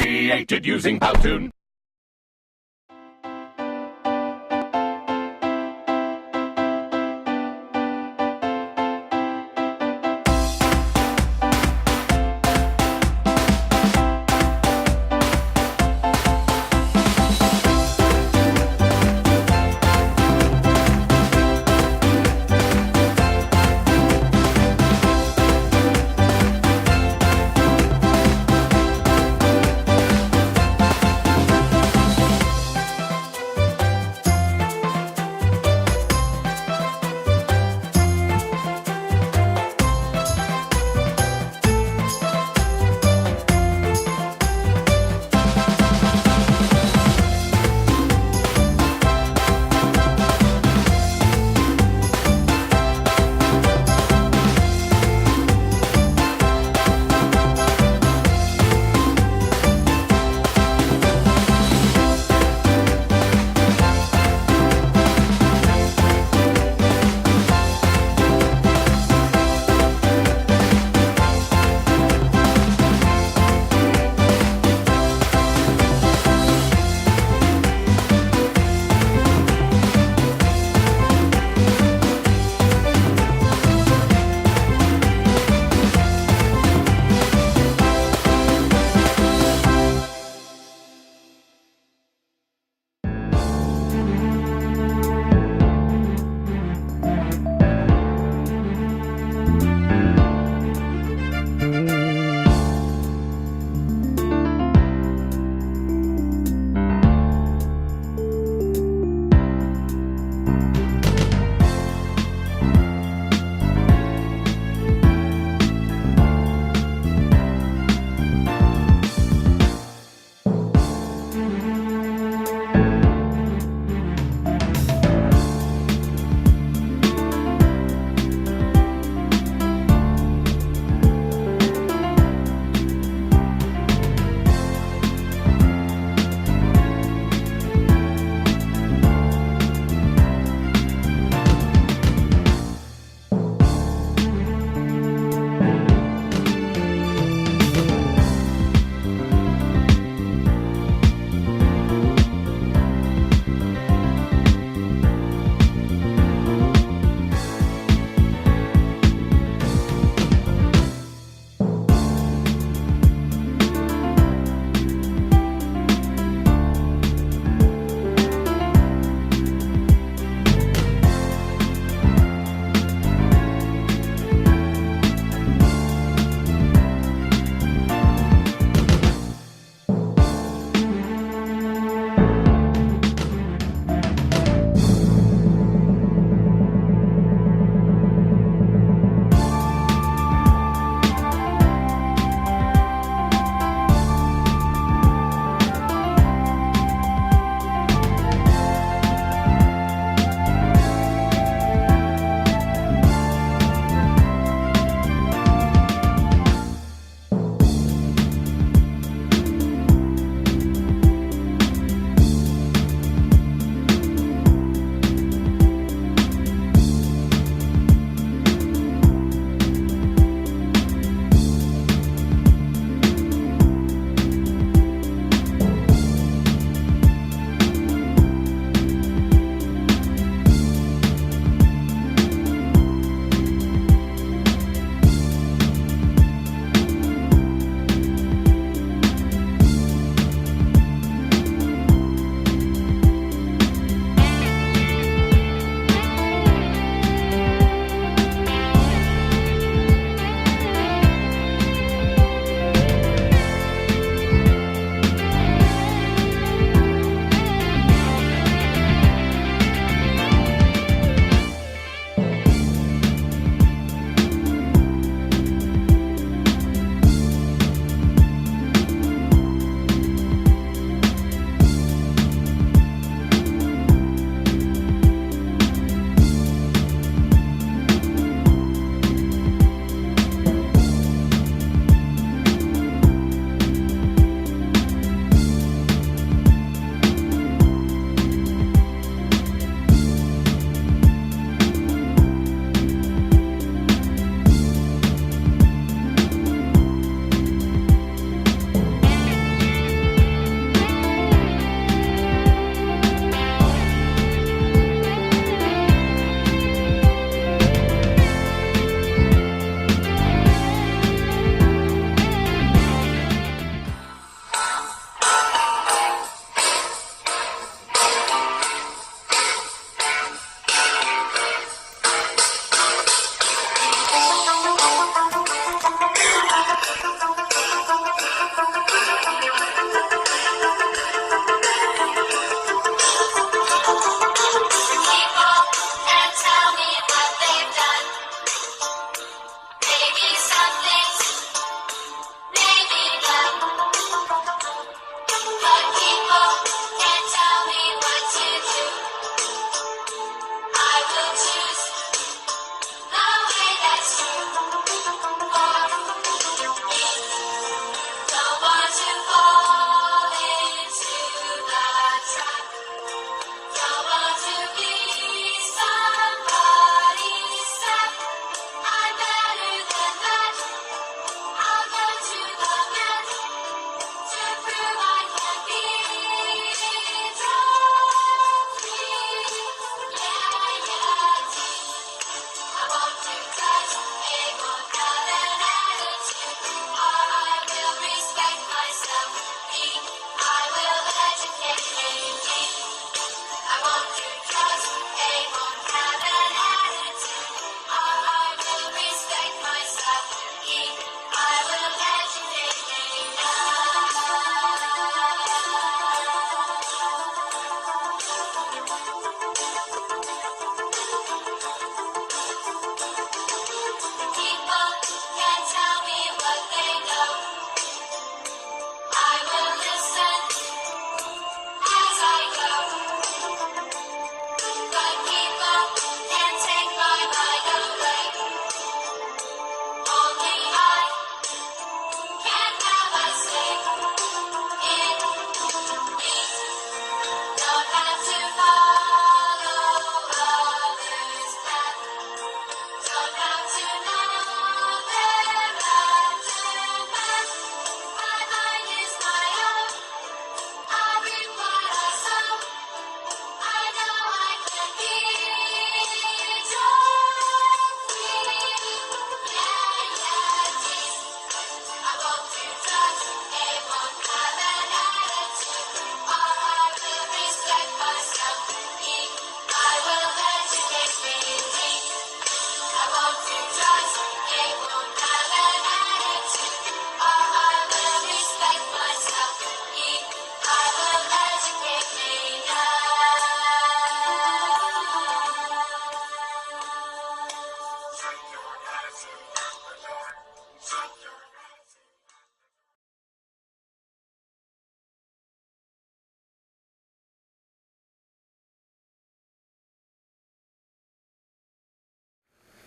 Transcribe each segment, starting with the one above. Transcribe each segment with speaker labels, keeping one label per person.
Speaker 1: created using Powtoon.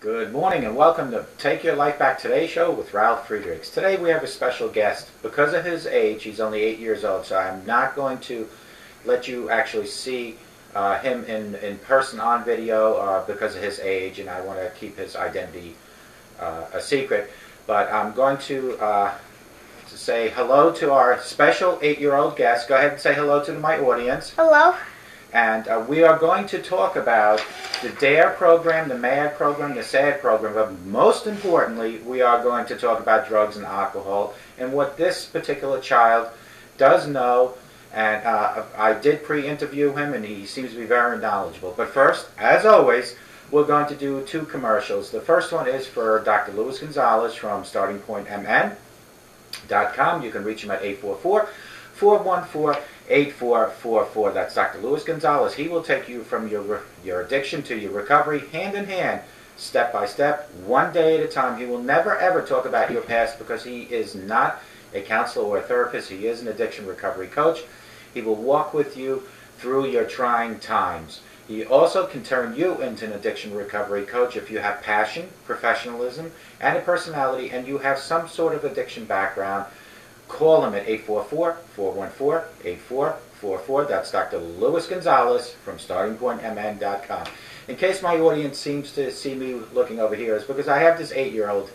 Speaker 2: Good morning and welcome to Take Your Life Back Today show with Ralf Friedrichs. Today we have a special guest. Because of his age, he's only 8 years old, so I'm not going to let you actually see him in person on video because of his age, and I want to keep his identity a secret. But I'm going to say hello to our special 8-year-old guest. Go ahead and say hello to my audience.
Speaker 3: Hello.
Speaker 2: And we are going to talk about the D.A.R.E program, the MAD program, the SAD program, but most importantly, we are going to talk about drugs and alcohol and what this particular child does know. And I did pre-interview him, and he seems to be very knowledgeable. But first, as always, we're going to do 2 commercials. The first one is for Dr. Luis Gonzalez from StartingPointMN.com. You can reach him at 844-414-8444. That's Dr. Luis Gonzalez. He will take you from your addiction to your recovery, hand in hand, step by step, one day at a time. He will never ever talk about your past because he is not a counselor or a therapist. He is an addiction recovery coach. He will walk with you through your trying times. He also can turn you into an addiction recovery coach if you have passion, professionalism, and a personality, and you have some sort of addiction background. Call him at 844-414-8444. That's Dr. Luis Gonzalez from StartingPointMN.com. In case my audience seems to see me looking over here, it's because I have this 8-year-old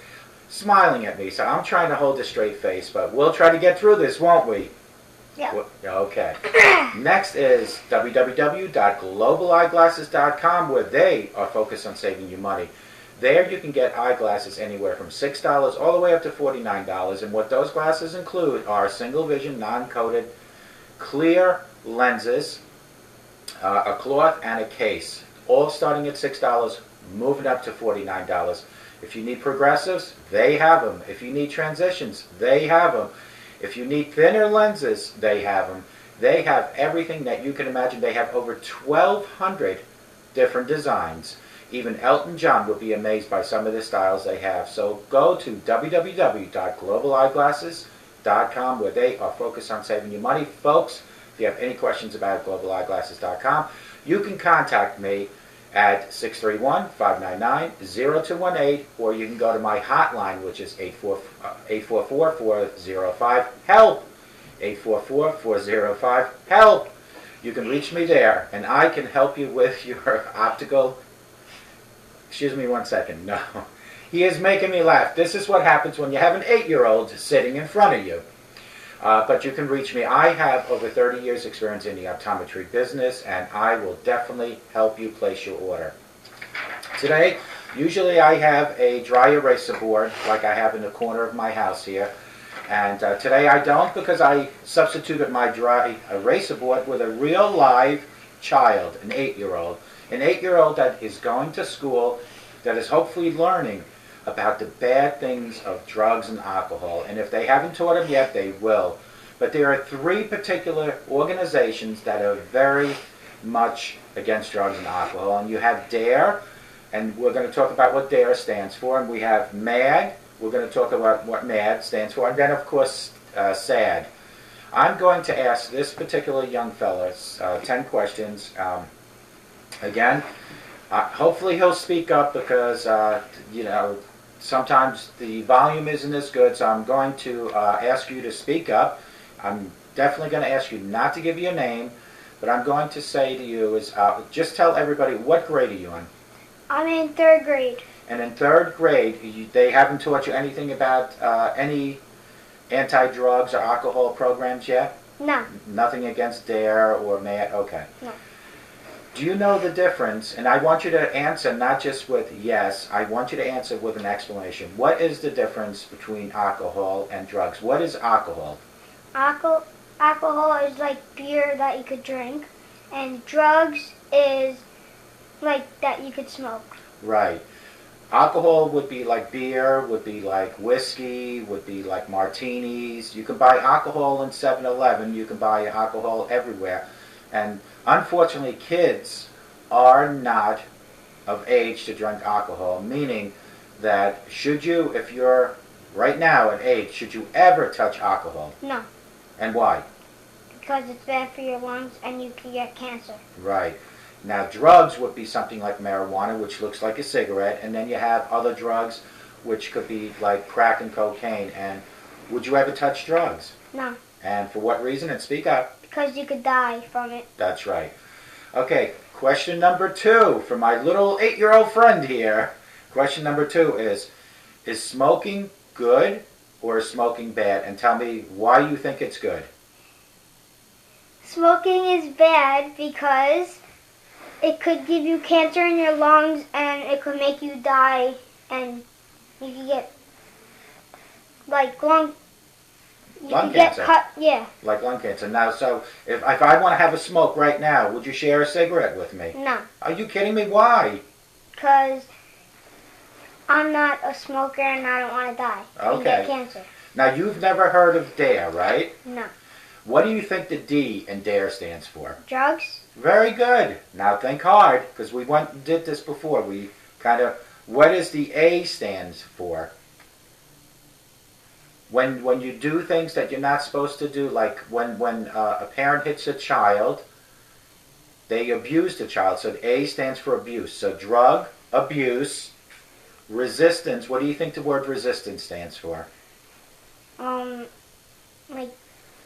Speaker 2: smiling at me, so I'm trying to hold a straight face, but we'll try to get through this, won't we?
Speaker 3: Yeah.
Speaker 2: Okay. Next is www.globaleyeglasses.com, where they are focused on saving you money. There you can get eyeglasses anywhere from $6 all the way up to $49, and what those glasses include are single vision, non-coated, clear lenses, a cloth, and a case, all starting at $6, moving up to $49. If you need progressives, they have them. If you need transitions, they have them. If you need thinner lenses, they have them. They have everything that you can imagine. They have over 1,200 different designs. Even Elton John would be amazed by some of the styles they have. So go to www.globaleyeglasses.com, where they are focused on saving you money. Folks, if you have any questions about globaleyeglasses.com, you can contact me at 631-599-0218, or you can go to my hotline, which is 844-405-HELP. 844-405-HELP. You can reach me there, and I can help you with your optical... Excuse me one second. No. He is making me laugh. This is what happens when you have an 8-year-old sitting in front of you. But you can reach me. I have over 30 years experience in the optometry business, and I will definitely help you place your order. Today, usually I have a dry eraser board like I have in the corner of my house here. And today I don't, because I substituted my dry eraser board with a real live child, an 8-year-old. An 8-year-old that is going to school, that is hopefully learning about the bad things of drugs and alcohol. And if they haven't taught them yet, they will. But there are 3 particular organizations that are very much against drugs and alcohol. And you have D.A.R.E, and we're going to talk about what D.A.R.E stands for. And we have MAD, we're going to talk about what MAD stands for. And then, of course, SAD. I'm going to ask this particular young fella 10 questions. Again, hopefully he'll speak up because, sometimes the volume isn't as good, so I'm going to ask you to speak up. I'm definitely going to ask you not to give your name, but I'm going to say to you is just tell everybody, what grade are you in?
Speaker 3: I'm in 3rd grade.
Speaker 2: And in 3rd grade, they haven't taught you anything about any anti-drugs or alcohol programs yet?
Speaker 3: No.
Speaker 2: Nothing against D.A.R.E or MAD? Okay.
Speaker 3: No.
Speaker 2: Do you know the difference? And I want you to answer not just with yes, I want you to answer with an explanation. What is the difference between alcohol and drugs? What is alcohol?
Speaker 3: Alcohol is like beer that you could drink, and drugs is like that you could smoke.
Speaker 2: Right. Alcohol would be like beer, would be like whiskey, would be like martinis. You can buy alcohol in 7-Eleven. You can buy alcohol everywhere. And unfortunately, kids are not of age to drink alcohol, meaning that should you, if you're right now at age, should you ever touch alcohol?
Speaker 3: No.
Speaker 2: And why?
Speaker 3: Because it's bad for your lungs and you can get cancer.
Speaker 2: Right. Now, drugs would be something like marijuana, which looks like a cigarette, and then you have other drugs, which could be like crack and cocaine. And would you ever touch drugs?
Speaker 3: No.
Speaker 2: And for what reason? And speak up.
Speaker 3: Because you could die from it.
Speaker 2: That's right. Okay, question number 2 for my little 8-year-old friend here. Question number 2 is smoking good or is smoking bad? And tell me why you think it's good.
Speaker 3: Smoking is bad because it could give you cancer in your lungs and it could make you die and you could get like lung
Speaker 2: Cancer.
Speaker 3: Yeah.
Speaker 2: Like lung cancer. Now, so if I want to have a smoke right now, would you share a cigarette with me?
Speaker 3: No.
Speaker 2: Are you kidding me? Why?
Speaker 3: Because I'm not a smoker and I don't want to die.
Speaker 2: Okay.
Speaker 3: And get cancer.
Speaker 2: Now, you've never heard of D.A.R.E, right?
Speaker 3: No.
Speaker 2: What do you think the D in D.A.R.E stands for?
Speaker 3: Drugs?
Speaker 2: Very good. Now think hard, because we went and did this before. What does the A stands for? When you do things that you're not supposed to do, like when a parent hits a child, they abuse the child. So the A stands for abuse. So drug, abuse, resistance. What do you think the word resistance stands for?
Speaker 3: Like...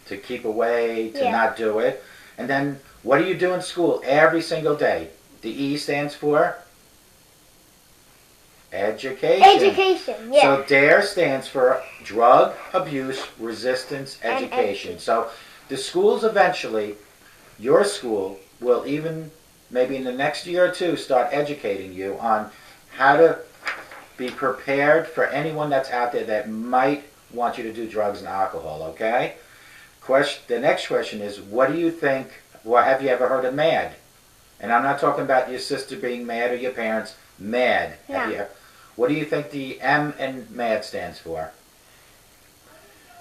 Speaker 2: To keep away, to
Speaker 3: Yeah.
Speaker 2: not do it. And then, what do you do in school every single day? The E stands for? Education.
Speaker 3: Education, yeah.
Speaker 2: So D.A.R.E stands for drug, abuse, resistance,
Speaker 3: And
Speaker 2: education. So the schools eventually, your school, will even, maybe in the next year or 2, start educating you on how to be prepared for anyone that's out there that might want you to do drugs and alcohol, okay? The next question is, what do you think, well, have you ever heard of MAD? And I'm not talking about your sister being mad or your parents. MAD.
Speaker 3: No.
Speaker 2: What do you think the M in MAD stands for?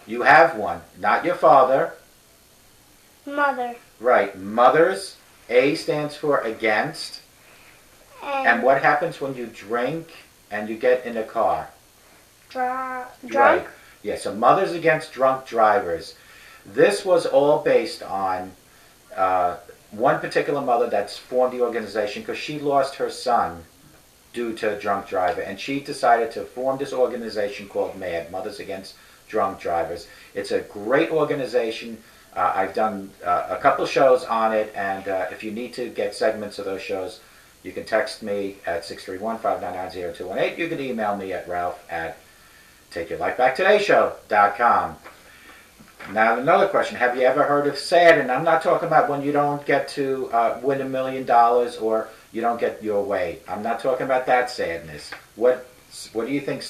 Speaker 2: You have one. Not your father.
Speaker 3: Mother.
Speaker 2: Right. Mothers. A stands for against. And what happens when you drink and you get in a car?
Speaker 3: Drunk?
Speaker 2: Right. Yeah, so Mothers Against Drunk Drivers. This was all based on one particular mother that's formed the organization because she lost her son due to a drunk driver, and she decided to form this organization called MAD, Mothers Against Drunk Drivers. It's a great organization. I've done a couple shows on it, and if you need to get segments of those shows, you can text me at 631-599-0218. You can email me at ralph@takeyourlifebacktodayshow.com. Now, another question. Have you ever heard of SAD? And I'm not talking about when you don't get to win $1 million or you don't get your way. I'm not talking about that sadness. What do you think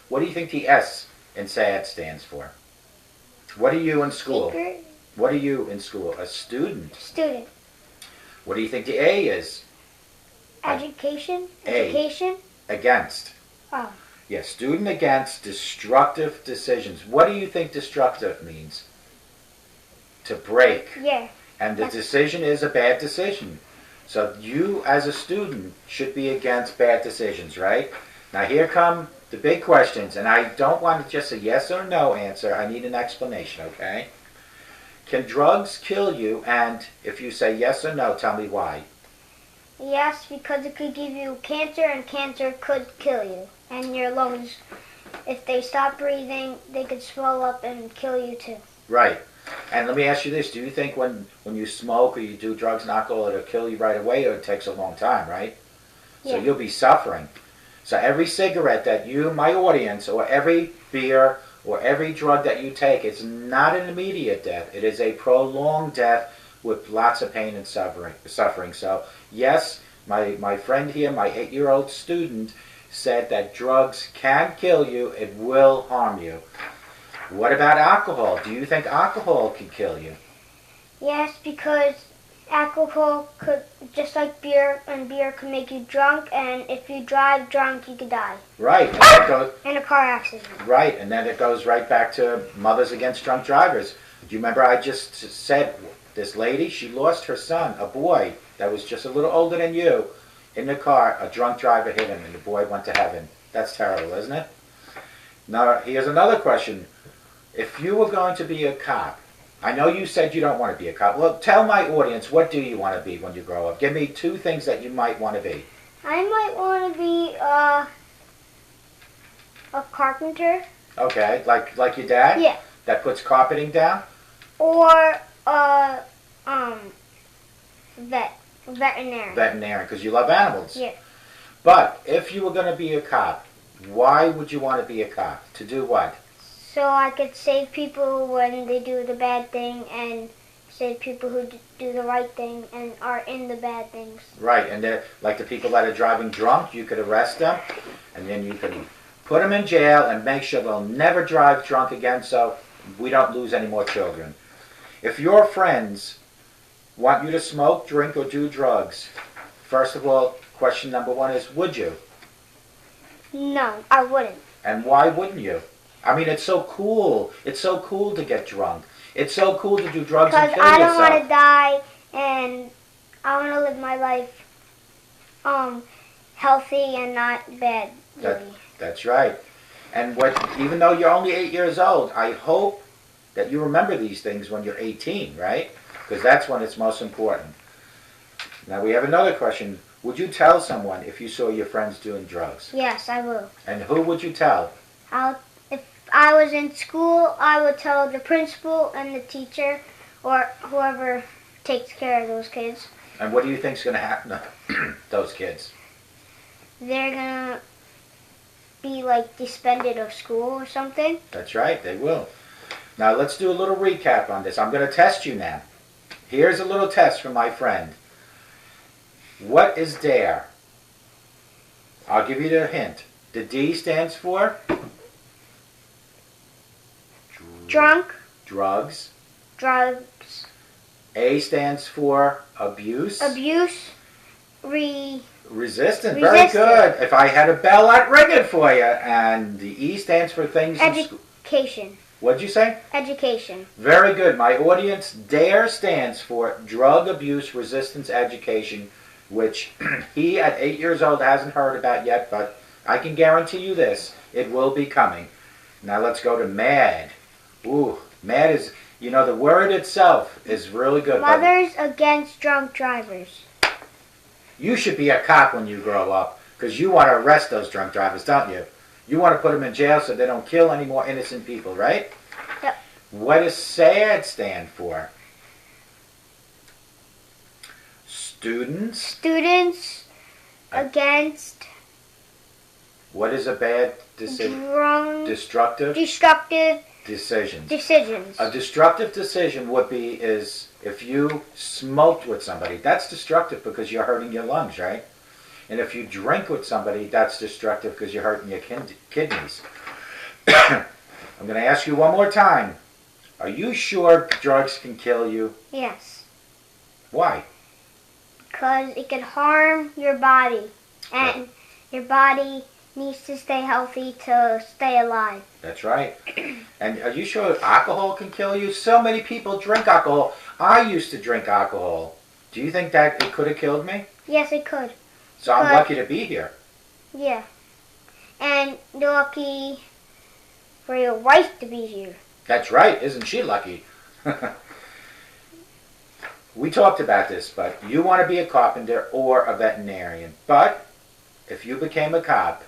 Speaker 2: what do you think the S in SAD stands for? What are you in school?
Speaker 3: Secret?
Speaker 2: What are you in school? A student.
Speaker 3: Student.
Speaker 2: What do you think the A is?
Speaker 3: Education?
Speaker 2: A.
Speaker 3: Education?
Speaker 2: Against.
Speaker 3: Oh.
Speaker 2: Yeah, student against destructive decisions. What do you think destructive means? To break.
Speaker 3: Yeah.
Speaker 2: And the decision is a bad decision. So you, as a student, should be against bad decisions, right? Now here come the big questions, and I don't want just a yes or no answer. I need an explanation, okay? Can drugs kill you? And if you say yes or no, tell me why.
Speaker 3: Yes, because it could give you cancer, and cancer could kill you. And your lungs, if they stop breathing, they could swell up and kill you too.
Speaker 2: Right. And let me ask you this. Do you think when you smoke or you do drugs and alcohol, it'll kill you right away, or it takes a long time, right? So
Speaker 3: Yeah.
Speaker 2: you'll be suffering. So every cigarette that you, my audience, or every beer or every drug that you take, it's not an immediate death. It is a prolonged death with lots of pain and suffering. So yes, my friend here, my 8-year-old student, said that drugs can kill you. It will harm you. What about alcohol? Do you think alcohol can kill you?
Speaker 3: Yes, because alcohol could, just like beer, and beer could make you drunk, and if you drive drunk, you could die.
Speaker 2: Right. And that goes,
Speaker 3: In a car accident.
Speaker 2: right, and then it goes right back to Mothers Against Drunk Drivers. Do you remember I just said this lady, she lost her son, a boy that was just a little older than you, in the car. A drunk driver hit him, and the boy went to heaven. That's terrible, isn't it? Now, here's another question. If you were going to be a cop, I know you said you don't want to be a cop. Well, tell my audience, what do you want to be when you grow up? Give me 2 things that you might want to be.
Speaker 3: I might want to be a carpenter.
Speaker 2: Okay, like your dad?
Speaker 3: Yeah.
Speaker 2: That puts carpeting down?
Speaker 3: Or veterinarian.
Speaker 2: Veterinarian, because you love animals.
Speaker 3: Yeah.
Speaker 2: But if you were going to be a cop, why would you want to be a cop? To do what?
Speaker 3: So I could save people when they do the bad thing and save people who do the right thing and are in the bad things.
Speaker 2: Right, and they're like the people that are driving drunk, you could arrest them, and then you can put them in jail and make sure they'll never drive drunk again so we don't lose any more children. If your friends want you to smoke, drink, or do drugs, first of all, question number 1 is, would you?
Speaker 3: No, I wouldn't.
Speaker 2: And why wouldn't you? I mean, it's so cool. It's so cool to get drunk. It's so cool to do drugs and
Speaker 3: Because
Speaker 2: kill
Speaker 3: I
Speaker 2: yourself.
Speaker 3: don't want to die, and I want to live my life healthy and not bad.
Speaker 2: That's right. And even though you're only 8 years old, I hope that you remember these things when you're 18, right? Because that's when it's most important. Now we have another question. Would you tell someone if you saw your friends doing drugs?
Speaker 3: Yes, I will.
Speaker 2: And who would you tell?
Speaker 3: If I was in school, I would tell the principal and the teacher or whoever takes care of those kids.
Speaker 2: And what do you think's going to happen to those kids?
Speaker 3: They're going to be like suspended of school or something.
Speaker 2: That's right, they will. Now let's do a little recap on this. I'm going to test you now. Here's a little test from my friend. What is D.A.R.E? I'll give you the hint. The D stands for?
Speaker 3: Drunk.
Speaker 2: Drugs.
Speaker 3: Drugs.
Speaker 2: A stands for abuse.
Speaker 3: Abuse.
Speaker 2: Resistant. Very good. If I had a bell, I'd ring it for you. And the E stands for things in school.
Speaker 3: Education.
Speaker 2: What'd you say?
Speaker 3: Education.
Speaker 2: Very good. My audience, D.A.R.E stands for Drug Abuse Resistance Education, which he at 8 years old hasn't heard about yet, but I can guarantee you this, it will be coming. Now let's go to MAD. Ooh, MAD is, you know, the word itself is really good.
Speaker 3: Mothers Against Drunk Drivers.
Speaker 2: You should be a cop when you grow up, because you want to arrest those drunk drivers, don't you? You want to put them in jail so they don't kill any more innocent people, right?
Speaker 3: Yep.
Speaker 2: What does SAD stand for? Students.
Speaker 3: Students Against
Speaker 2: What is a bad decision? Destructive decisions.
Speaker 3: Decisions.
Speaker 2: A destructive decision would be is if you smoked with somebody. That's destructive because you're hurting your lungs, right? And if you drink with somebody, that's destructive because you're hurting your kidneys. I'm going to ask you one more time. Are you sure drugs can kill you?
Speaker 3: Yes.
Speaker 2: Why?
Speaker 3: Because it can harm your body. And your body needs to stay healthy to stay alive.
Speaker 2: That's right. And are you sure alcohol can kill you? So many people drink alcohol. I used to drink alcohol. Do you think that it could have killed me?
Speaker 3: Yes, it could.
Speaker 2: So I'm lucky to be here.
Speaker 3: Yeah. And you're lucky for your wife to be here.
Speaker 2: That's right. Isn't she lucky? We talked about this, but you want to be a carpenter or a veterinarian. But if you became a cop,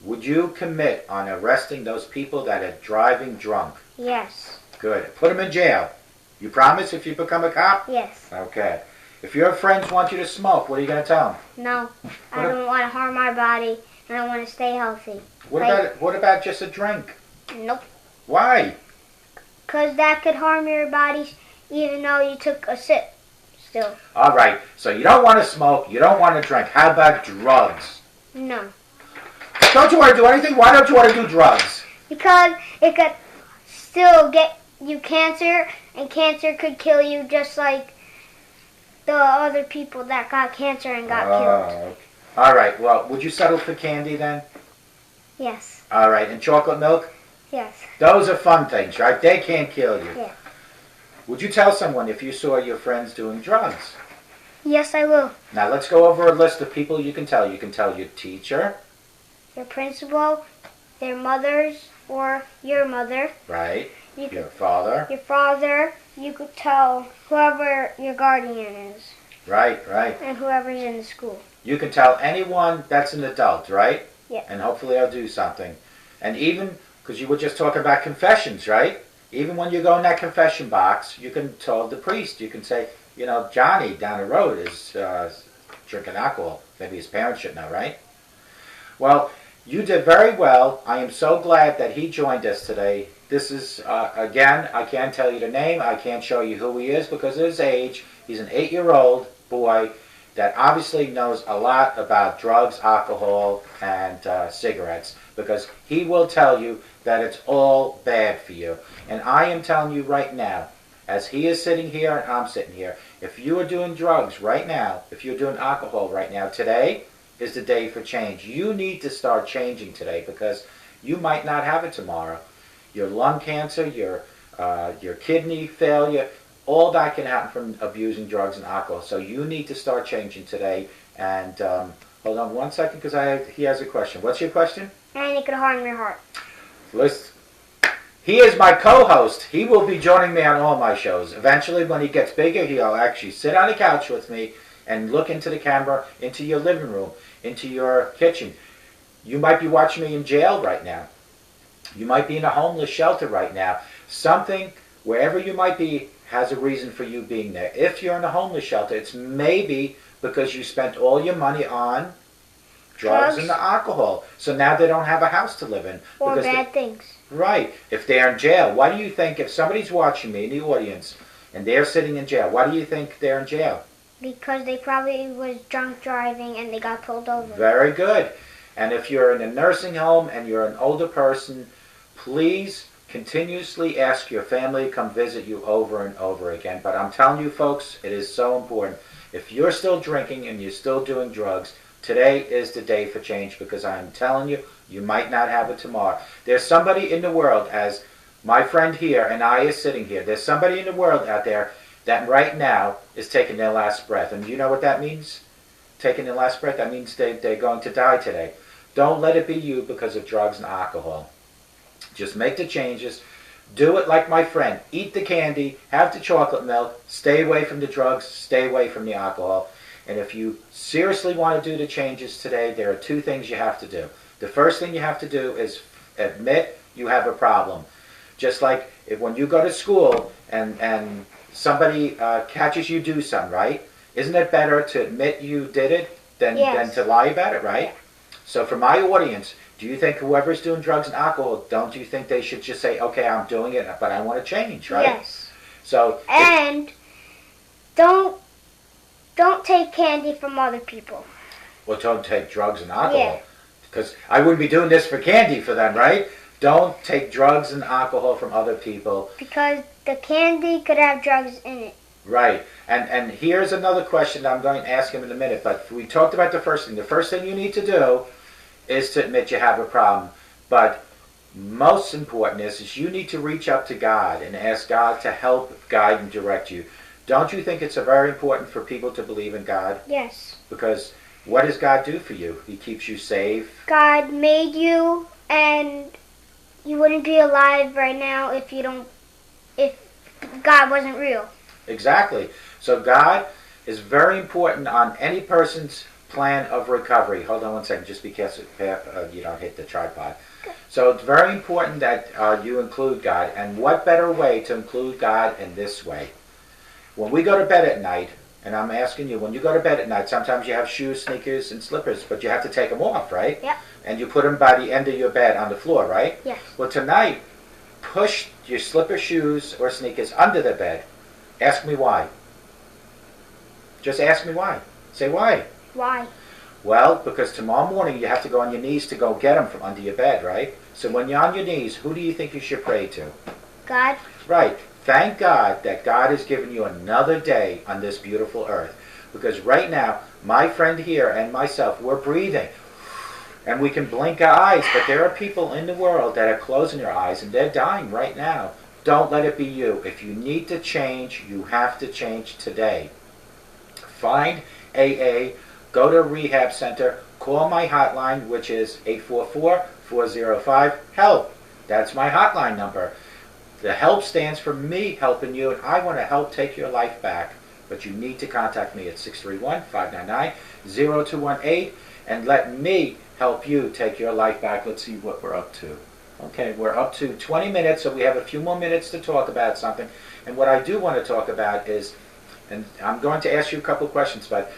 Speaker 2: would you commit on arresting those people that are driving drunk?
Speaker 3: Yes.
Speaker 2: Good. Put them in jail. You promise if you become a cop?
Speaker 3: Yes.
Speaker 2: Okay. If your friends want you to smoke, what are you going to tell them?
Speaker 3: No. I don't want to harm my body, and I want to stay healthy.
Speaker 2: What about just a drink?
Speaker 3: Nope.
Speaker 2: Why?
Speaker 3: Because that could harm your body even though you took a sip still.
Speaker 2: All right. So you don't want to smoke. You don't want to drink. How about drugs?
Speaker 3: No.
Speaker 2: Don't you want to do anything? Why don't you want to do drugs?
Speaker 3: Because it could still get you cancer, and cancer could kill you just like the other people that got cancer and got killed.
Speaker 2: All right. Well, would you settle for candy then?
Speaker 3: Yes.
Speaker 2: All right. And chocolate milk?
Speaker 3: Yes.
Speaker 2: Those are fun things, right? They can't kill you.
Speaker 3: Yeah.
Speaker 2: Would you tell someone if you saw your friends doing drugs?
Speaker 3: Yes, I will.
Speaker 2: Now, let's go over a list of people you can tell. You can tell your teacher.
Speaker 3: Your principal, their mothers, or your mother.
Speaker 2: Right. Your father.
Speaker 3: Your father, you could tell whoever your guardian is
Speaker 2: Right, right.
Speaker 3: and whoever's in the school.
Speaker 2: You can tell anyone that's an adult, right?
Speaker 3: Yeah.
Speaker 2: And hopefully they'll do something. And even, because you were just talking about confessions, right? Even when you go in that confession box, you can tell the priest, you can say, you know, Johnny down the road is drinking alcohol. Maybe his parents should know, right? Well, you did very well. I am so glad that he joined us today. This is, again, I can't tell you the name. I can't show you who he is because of his age. He's an 8-year-old boy that obviously knows a lot about drugs, alcohol, and cigarettes, because he will tell you that it's all bad for you. And I am telling you right now, as he is sitting here and I'm sitting here, if you are doing drugs right now, if you're doing alcohol right now, today is the day for change. You need to start changing today because you might not have it tomorrow. Your lung cancer, your kidney failure, all that can happen from abusing drugs and alcohol. So you need to start changing today. And hold on one second because he has a question. What's your question?
Speaker 3: And it could harm your heart.
Speaker 2: Listen, he is my co-host. He will be joining me on all my shows. Eventually, when he gets bigger, he'll actually sit on the couch with me and look into the camera, into your living room, into your kitchen. You might be watching me in jail right now. You might be in a homeless shelter right now. Something, wherever you might be, has a reason for you being there. If you're in a homeless shelter, it's maybe because you spent all your money on drugs and alcohol. So now they don't have a house to live in.
Speaker 3: Or bad things.
Speaker 2: Right. If they're in jail, why do you think, if somebody's watching me in the audience and they're sitting in jail, why do you think they're in jail?
Speaker 3: Because they probably was drunk driving and they got pulled over.
Speaker 2: Very good. And if you're in a nursing home and you're an older person, please continuously ask your family to come visit you over and over again. But I'm telling you folks, it is so important. If you're still drinking and you're still doing drugs, today is the day for change because I'm telling you, you might not have it tomorrow. There's somebody in the world, as my friend here and I is sitting here, there's somebody in the world out there that right now is taking their last breath. And do you know what that means? Taking their last breath, that means they're going to die today. Don't let it be you because of drugs and alcohol. Just make the changes. Do it like my friend. Eat the candy, have the chocolate milk, stay away from the drugs, stay away from the alcohol. And if you seriously want to do the changes today, there are 2 things you have to do. The first thing you have to do is admit you have a problem. Just like when you go to school and somebody catches you do something, right? Isn't it better to admit you did it than to lie about it, right?
Speaker 3: Yeah.
Speaker 2: So for my audience, do you think whoever's doing drugs and alcohol, don't you think they should just say, okay, I'm doing it, but I want to change, right?
Speaker 3: Yes.
Speaker 2: So
Speaker 3: and don't take candy from other people.
Speaker 2: Well, don't take drugs and alcohol.
Speaker 3: Yeah.
Speaker 2: Because I wouldn't be doing this for candy for them, right? Don't take drugs and alcohol from other people.
Speaker 3: Because the candy could have drugs in it.
Speaker 2: Right. And here's another question that I'm going to ask him in a minute. But we talked about the first thing. The first thing you need to do is to admit you have a problem. But most important is you need to reach up to God and ask God to help guide and direct you. Don't you think it's very important for people to believe in God?
Speaker 3: Yes.
Speaker 2: Because what does God do for you? He keeps you safe.
Speaker 3: God made you, and you wouldn't be alive right now if God wasn't real.
Speaker 2: Exactly. So God is very important on any person's plan of recovery. Hold on one second, just be careful you don't hit the tripod. So it's very important that you include God. And what better way to include God in this way? When we go to bed at night, and I'm asking you, when you go to bed at night, sometimes you have shoes, sneakers, and slippers, but you have to take them off, right?
Speaker 3: Yep.
Speaker 2: And you put them by the end of your bed on the floor, right?
Speaker 3: Yes.
Speaker 2: Well, tonight, push your slipper, shoes, or sneakers under the bed. Ask me why. Just ask me why. Say why.
Speaker 3: Why?
Speaker 2: Well, because tomorrow morning you have to go on your knees to go get them from under your bed, right? So when you're on your knees, who do you think you should pray to?
Speaker 3: God.
Speaker 2: Right. Thank God that God has given you another day on this beautiful earth. Because right now, my friend here and myself, we're breathing. And we can blink our eyes, but there are people in the world that are closing their eyes and they're dying right now. Don't let it be you. If you need to change, you have to change today. Find AA, go to a rehab center, call my hotline, which is 844-405-HELP. That's my hotline number. The help stands for me helping you, and I want to help take your life back. But you need to contact me at 631-599-0218 and let me help you take your life back. Let's see what we're up to. Okay, we're up to 20 minutes, so we have a few more minutes to talk about something. And what I do want to talk about is, and I'm going to ask you a couple of questions, but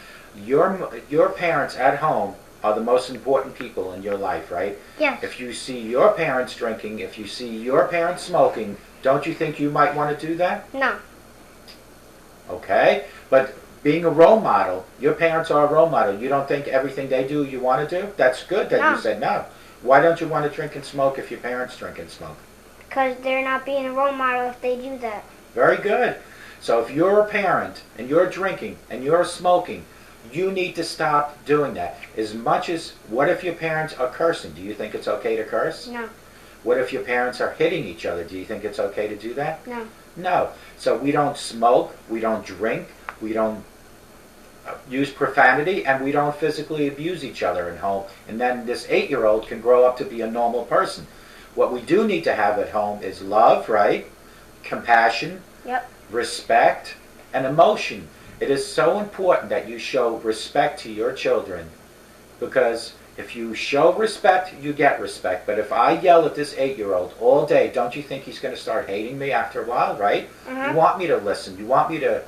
Speaker 2: your parents at home are the most important people in your life, right?
Speaker 3: Yes.
Speaker 2: If you see your parents drinking, if you see your parents smoking, don't you think you might want to do that?
Speaker 3: No.
Speaker 2: Okay, but being a role model, your parents are a role model. You don't think everything they do you want to do? That's good that
Speaker 3: No.
Speaker 2: you said no. Why don't you want to drink and smoke if your parents drink and smoke?
Speaker 3: Because they're not being a role model if they do that.
Speaker 2: Very good. So if you're a parent and you're drinking and you're smoking, you need to stop doing that. As much as, what if your parents are cursing? Do you think it's okay to curse?
Speaker 3: No.
Speaker 2: What if your parents are hitting each other? Do you think it's okay to do that?
Speaker 3: No.
Speaker 2: No. So we don't smoke, we don't drink, we don't use profanity, and we don't physically abuse each other at home. And then this 8-year-old can grow up to be a normal person. What we do need to have at home is love, right? Compassion,
Speaker 3: Yep.
Speaker 2: respect, and emotion. It is so important that you show respect to your children, because if you show respect, you get respect. But if I yell at this 8-year-old all day, don't you think he's going to start hating me after a while, right? You want me to listen. You want me to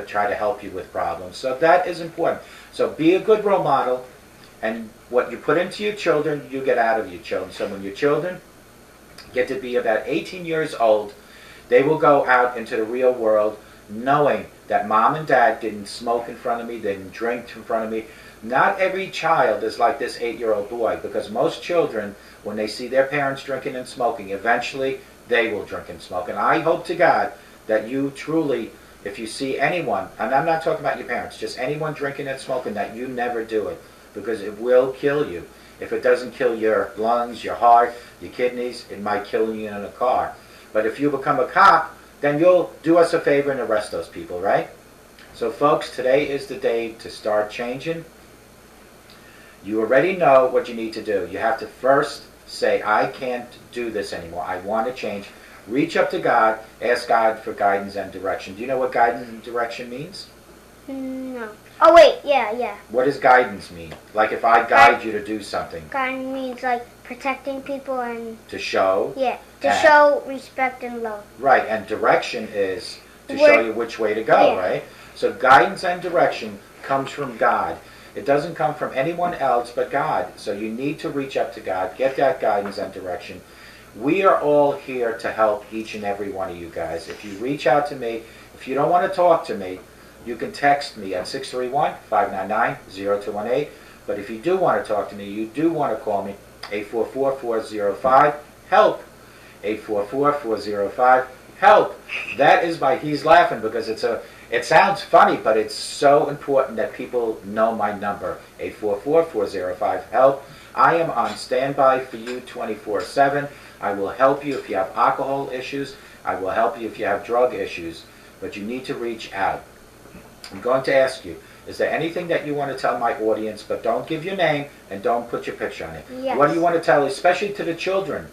Speaker 2: try to help you with problems. So that is important. So be a good role model, and what you put into your children, you get out of your children. So when your children get to be about 18 years old, they will go out into the real world knowing that mom and dad didn't smoke in front of me, they didn't drink in front of me. Not every child is like this 8-year-old boy, because most children, when they see their parents drinking and smoking, eventually they will drink and smoke. And I hope to God that you truly, if you see anyone, and I'm not talking about your parents, just anyone drinking and smoking, that you never do it, because it will kill you. If it doesn't kill your lungs, your heart, your kidneys, it might kill you in a car. But if you become a cop, then you'll do us a favor and arrest those people, right? So folks, today is the day to start changing. You already know what you need to do. You have to first say, I can't do this anymore. I want to change. Reach up to God. Ask God for guidance and direction. Do you know what guidance and direction means?
Speaker 3: No. Oh, wait. Yeah.
Speaker 2: What does guidance mean? Like if I guide you to do something.
Speaker 3: Guidance means like protecting people and...
Speaker 2: To show.
Speaker 3: Yeah. To show respect and love.
Speaker 2: Right. And direction is to show you which way to go, right? So guidance and direction comes from God. It doesn't come from anyone else but God. So you need to reach up to God, get that guidance and direction. We are all here to help each and every one of you guys. If you reach out to me, if you don't want to talk to me, you can text me at 631-599-0218. But if you do want to talk to me, you do want to call me, 844-405-HELP. 844-405-HELP. That is my, he's laughing because it sounds funny, but it's so important that people know my number, 844-405-HELP. I am on standby for you 24/7. I will help you if you have alcohol issues. I will help you if you have drug issues. But you need to reach out. I'm going to ask you, is there anything that you want to tell my audience, but don't give your name and don't put your picture on it?
Speaker 3: Yes.
Speaker 2: What do you want to tell, especially to the children?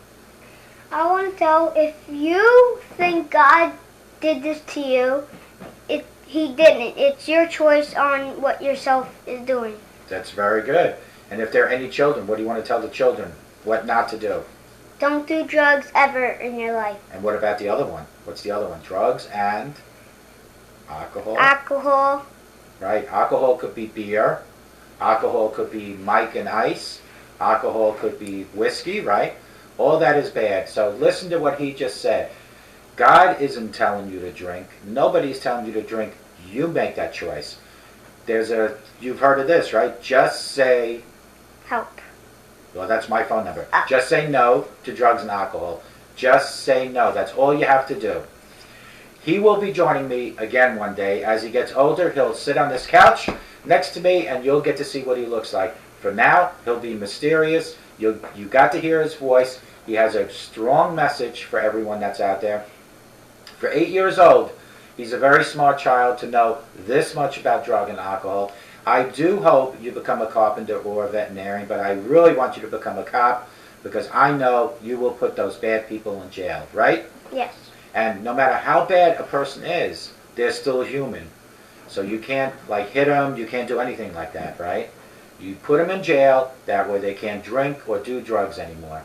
Speaker 3: I want to tell, if you think God did this to you, He didn't. It's your choice on what yourself is doing.
Speaker 2: That's very good. And if there are any children, what do you want to tell the children? What not to do?
Speaker 3: Don't do drugs ever in your life.
Speaker 2: And what about the other one? What's the other one? Drugs and alcohol?
Speaker 3: Alcohol.
Speaker 2: Right. Alcohol could be beer. Alcohol could be Mike and Ice. Alcohol could be whiskey, right? All that is bad. So listen to what he just said. God isn't telling you to drink. Nobody's telling you to drink. You make that choice. You've heard of this, right? Just say...
Speaker 3: Help.
Speaker 2: Well, that's my phone number. Just say no to drugs and alcohol. Just say no. That's all you have to do. He will be joining me again one day. As he gets older, he'll sit on this couch next to me, and you'll get to see what he looks like. For now, he'll be mysterious. You got to hear his voice. He has a strong message for everyone that's out there. For 8 years old, he's a very smart child to know this much about drug and alcohol. I do hope you become a carpenter or a veterinarian, but I really want you to become a cop, because I know you will put those bad people in jail, right?
Speaker 3: Yes.
Speaker 2: And no matter how bad a person is, they're still human. So you can't like hit them, you can't do anything like that, right? You put them in jail, that way they can't drink or do drugs anymore.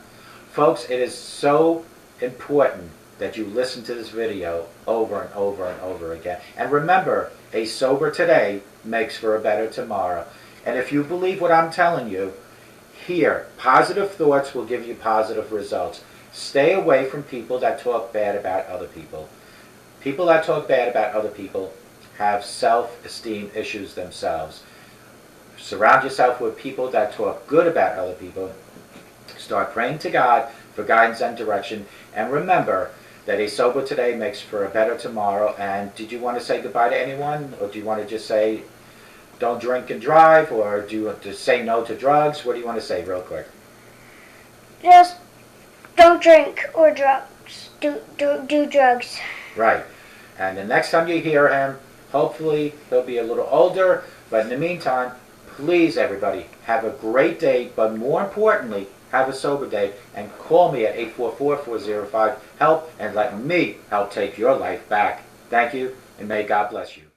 Speaker 2: Folks, it is so important that you listen to this video over and over and over again. And remember, a sober today makes for a better tomorrow. And if you believe what I'm telling you, here, positive thoughts will give you positive results. Stay away from people that talk bad about other people. People that talk bad about other people have self-esteem issues themselves. Surround yourself with people that talk good about other people. Start praying to God for guidance and direction. And remember that a sober today makes for a better tomorrow. And did you want to say goodbye to anyone? Or do you want to just say don't drink and drive? Or do you want to say no to drugs? What do you want to say real quick?
Speaker 3: Just don't drink or drugs. Do drugs.
Speaker 2: Right. And the next time you hear him, hopefully he'll be a little older. But in the meantime, please, everybody, have a great day. But more importantly, have a sober day. And call me at 844-405-HELP and let me help take your life back. Thank you, and may God bless you.